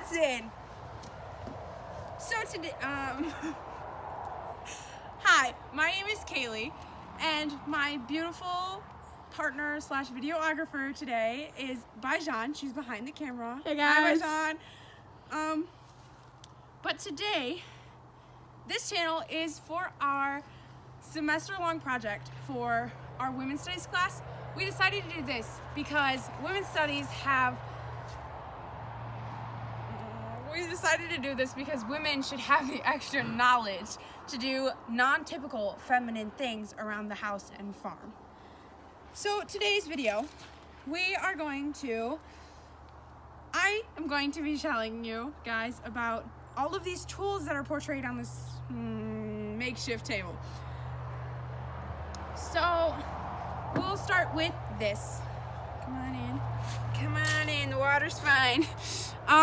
Watson. So today, hi, my name is Kaylee, and my beautiful partner / videographer today is Baijan. She's behind the camera. Hey guys. Hi Baijan. But today, this channel is for our semester-long project for our women's studies class. We decided to do this because women's studies women should have the extra knowledge to do non-typical feminine things around the house and farm. So today's video, I am going to be telling you guys about all of these tools that are portrayed on this makeshift table. So we'll start with this. Come on in, the water's fine.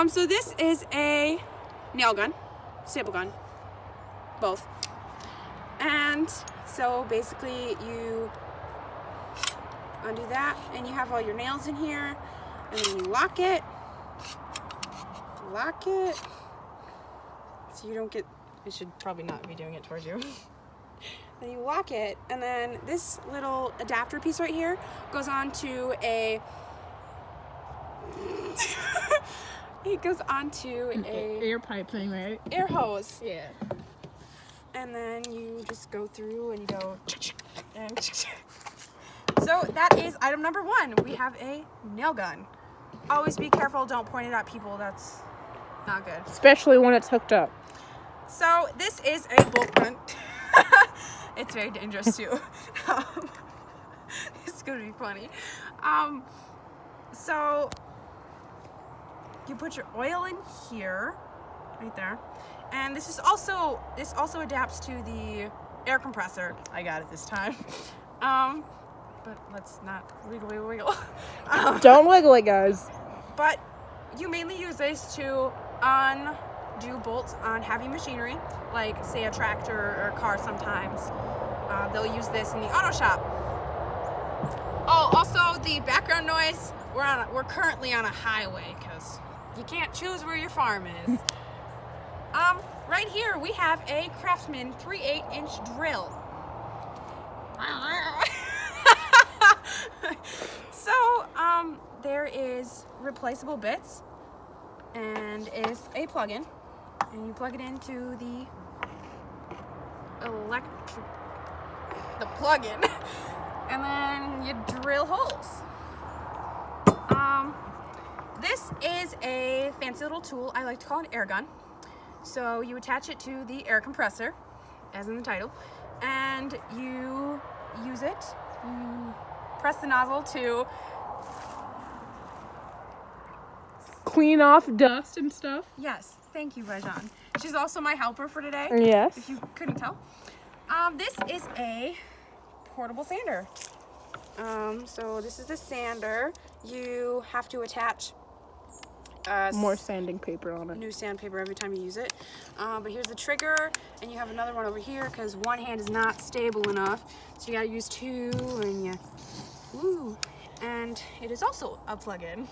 So this is a nail gun, staple gun, both. And so basically you undo that and you have all your nails in here, and then you lock it, so you don't get, I should probably not be doing it towards you. Then you lock it, and then this little adapter piece right here goes onto a air pipe thing, right? air hose. Yeah. And then you just go through and you go and so that is item number 1. We have a nail gun. Always be careful, don't point it at people, that's not good. Especially when it's hooked up. So this is a bolt gun. It's very dangerous too. It's gonna be funny. So you put your oil in here, right there, and this also adapts to the air compressor. I got it this time. But let's not wiggle. Don't wiggle it, guys. But you mainly use this to undo bolts on heavy machinery, like say a tractor or a car sometimes. They'll use this in the auto shop. Oh, also the background noise, we're currently on a highway because you can't choose where your farm is. Right here we have a Craftsman 3/8-inch drill. So, there is replaceable bits, and is a plug-in, and you plug it into the plug-in, and then you drill holes. This is a fancy little tool. I like to call it an air gun. So you attach it to the air compressor, as in the title, and you use it. You press the nozzle to Clean off dust and stuff. Yes, thank you, Rajan. She's also my helper for today. Yes. If you couldn't tell. This is a portable sander. So this is the sander. You have to attach More sanding paper on it. new sandpaper every time you use it. But here's the trigger, and you have another one over here because one hand is not stable enough. So you gotta use 2, and it is also a plug-in.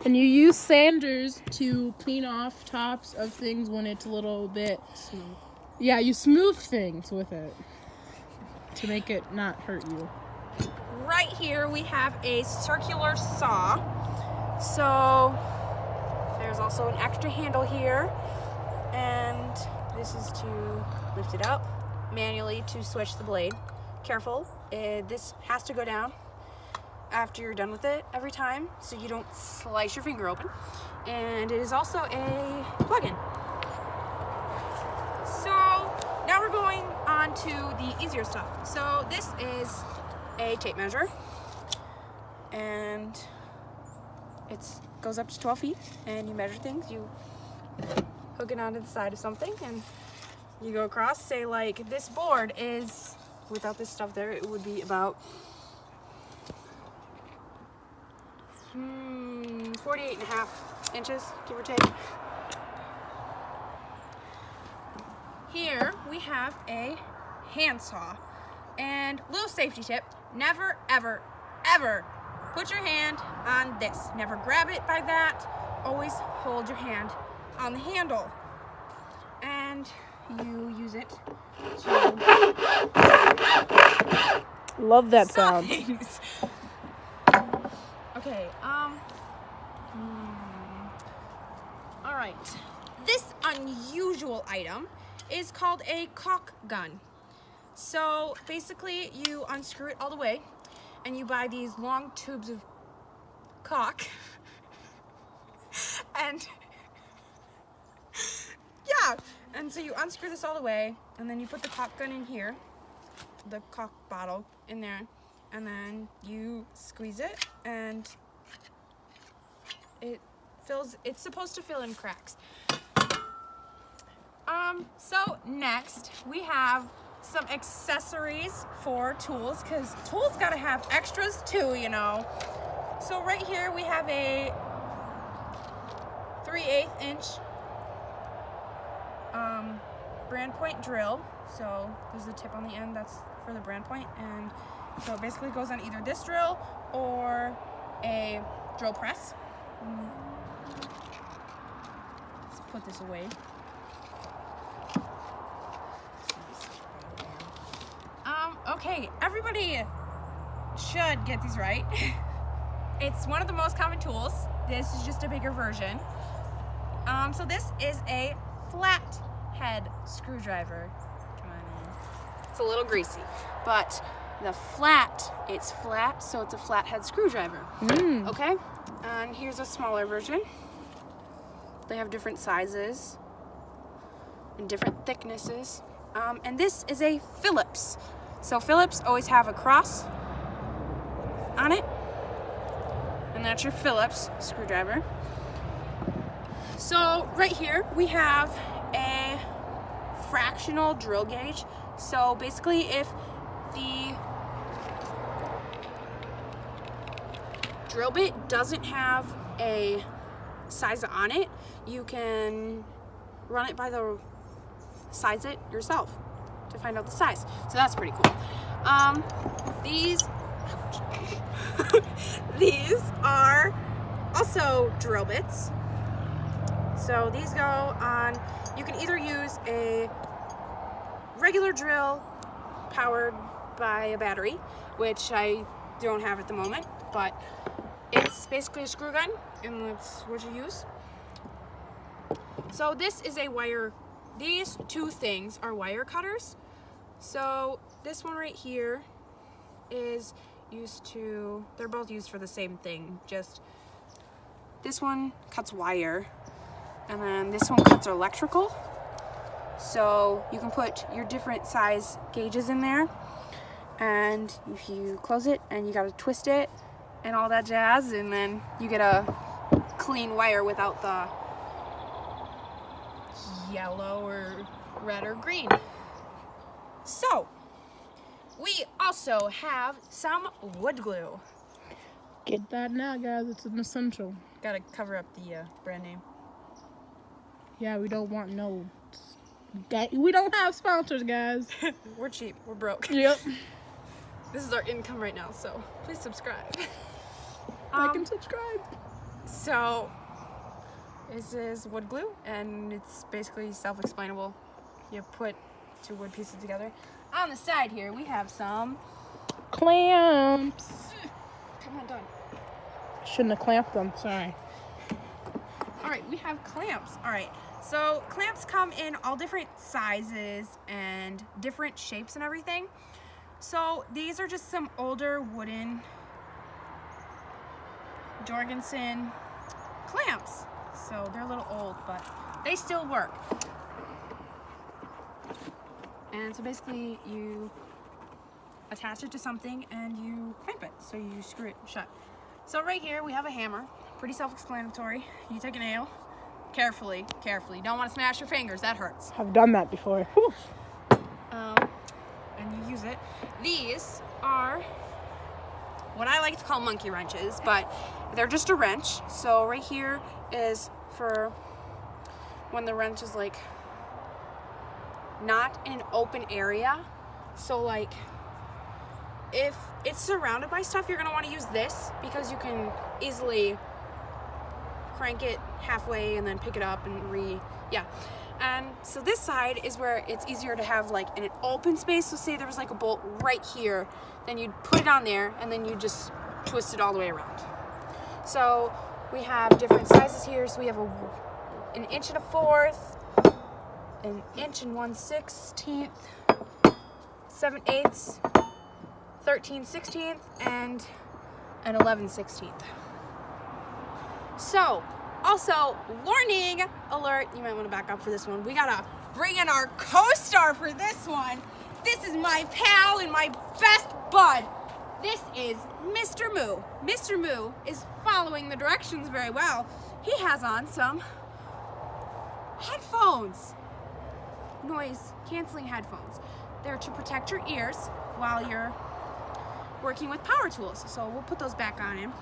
And you use sanders to clean off tops of things when it's a little bit Smooth. Yeah, you smooth things with it to make it not hurt you. Right here we have a circular saw. So there's also an extra handle here, and this is to lift it up manually to switch the blade. Careful, this has to go down after you're done with it every time, so you don't slice your finger open. And it is also a plug-in. So now we're going on to the easier stuff. So this is a tape measure, and it goes up to 12 feet, and you measure things. You hook it onto the side of something, and you go across. Say like this board is, without this stuff there, it would be about 48.5 inches, give or take. Here we have a handsaw, and little safety tip: never, ever, ever put your hand on this. Never grab it by that. Always hold your hand on the handle. And you use it to Love that saw sound. things. Okay, all right. This unusual item is called a caulk gun. So basically you unscrew it all the way and you buy these long tubes of caulk and yeah, and so you unscrew this all the way and then you put the caulk gun in here, the caulk bottle in there, and then you squeeze it and it's supposed to fill in cracks. So next we have some accessories for tools, because tools gotta have extras too, you know. So right here we have a 3/8 inch brand point drill. So there's a tip on the end that's for the brand point, and so it basically goes on either this drill or a drill press. Let's put this away. Okay, everybody should get these right. It's one of the most common tools. This is just a bigger version. So this is a flat head screwdriver. Come on in. It's a little greasy, but it's flat, so it's a flathead screwdriver. Okay, and here's a smaller version. They have different sizes and different thicknesses. And this is a Phillips. So Phillips always have a cross on it, and that's your Phillips screwdriver. So right here we have a fractional drill gauge. So basically if the drill bit doesn't have a size on it, you can run it by the size it yourself to find out the size. So that's pretty cool. These are also drill bits. So these go on, you can either use a regular drill powered by a battery, which I don't have at the moment, but it's basically a screw gun, and that's what you use. So this is a wire, these two things are wire cutters. So this one right here is they're both used for the same thing, just this one cuts wire, and then this one cuts electrical. So you can put your different size gauges in there, and if you close it and you gotta twist it and all that jazz, and then you get a clean wire without the yellow or red or green. So we also have some wood glue. Get that now, guys. It's an essential. Gotta cover up the brand name. Yeah, we don't want no. We don't have sponsors, guys. We're cheap. We're broke. Yep. This is our income right now, so please subscribe. Like and subscribe. So this is wood glue, and it's basically self-explainable. You put two wood pieces together. On the side here, we have some Clamps. Come on, done. Shouldn't have clamped them. Sorry. All right, we have clamps. All right, so clamps come in all different sizes and different shapes and everything. So these are just some older wooden Jorgensen clamps. So they're a little old, but they still work. And so basically you attach it to something and you clamp it. So you screw it shut. So right here we have a hammer. Pretty self-explanatory. You take a nail, carefully. Don't want to smash your fingers, that hurts. I've done that before. Whew. And you use it. These are what I like to call monkey wrenches, but they're just a wrench. So right here is for when the wrench is like not in an open area. So like if it's surrounded by stuff, you're gonna want to use this because you can easily crank it halfway and then pick it up and yeah. And so this side is where it's easier to have like in an open space. So say there was like a bolt right here, then you'd put it on there and then you just twist it all the way around. So we have different sizes here. So we have an inch and a fourth, an inch and 1/16, 7/8, 13/16, and an 11/16. So, also, warning alert, you might want to back up for this one. We gotta bring in our co-star for this one. This is my pal and my best bud. This is Mr. Moo. Mr. Moo is following the directions very well. He has on some headphones. Noise canceling headphones. They're to protect your ears while you're working with power tools. So we'll put those back on him.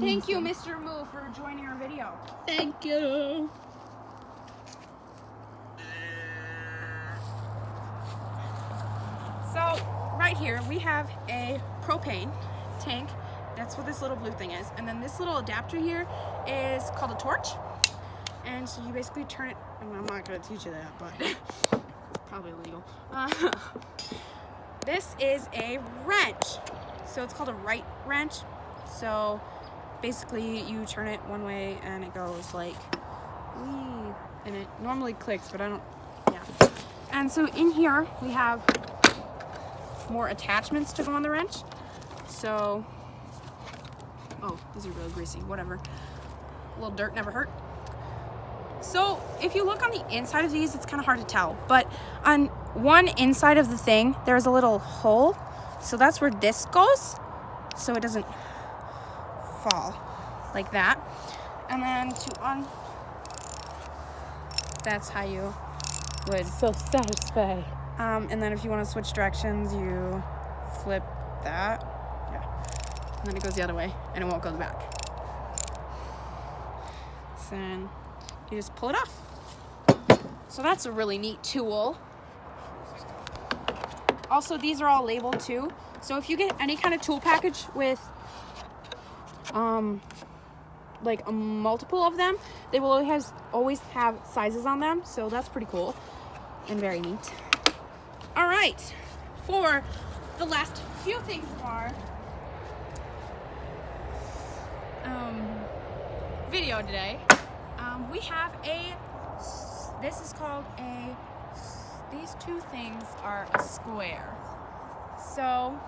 Thank you, Mr. Moo, for joining our video. Thank you. So right here we have a propane tank. That's what this little blue thing is. And then this little adapter here is called a torch. And so you basically turn it, I'm not going to teach you that, but it's probably illegal. This is a wrench. So it's called a right wrench. So basically you turn it one way and it goes like, wee, and it normally clicks, but I don't, yeah. And so in here we have more attachments to go on the wrench. So, oh, these are really greasy, whatever. A little dirt never hurt. So if you look on the inside of these, it's kind of hard to tell, but on one inside of the thing, there's a little hole. So that's where this goes, so it doesn't fall like that. And then that's how you would. So satisfying. And then if you want to switch directions, you flip that. Yeah. And then it goes the other way and it won't go back. So then you just pull it off. So that's a really neat tool. Also, these are all labeled too. So if you get any kind of tool package with like a multiple of them, they will always have sizes on them. So that's pretty cool and very neat. All right, for the last few things of our video today, we have this is called these two things are a square. So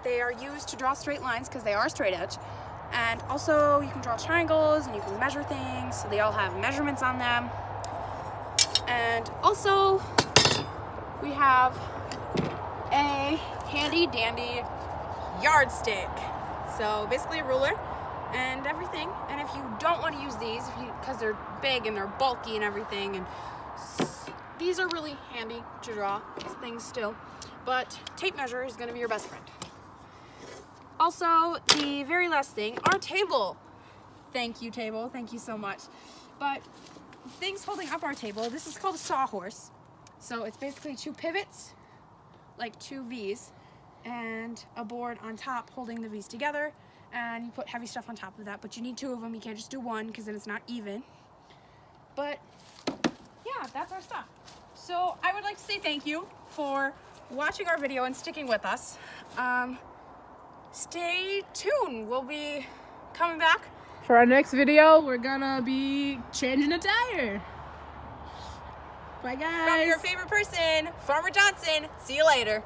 they are used to draw straight lines because they are straight edge. And also you can draw triangles and you can measure things. So they all have measurements on them. And also we have a handy dandy yardstick. So basically a ruler and everything. And if you don't want to use these, because they're big and they're bulky and everything, and these are really handy to draw things still, but tape measure is going to be your best friend. Also, the very last thing, our table. Thank you, table. Thank you so much. But things holding up our table, this is called a sawhorse. So it's basically two pivots, like two V's, and a board on top holding the V's together. And you put heavy stuff on top of that, but you need two of them. You can't just do one because then it's not even. But yeah, that's our stuff. So I would like to say thank you for watching our video and sticking with us. Stay tuned. We'll be coming back. For our next video, we're gonna be changing a tire. Bye, guys. From your favorite person, Farmer Johnson. See you later.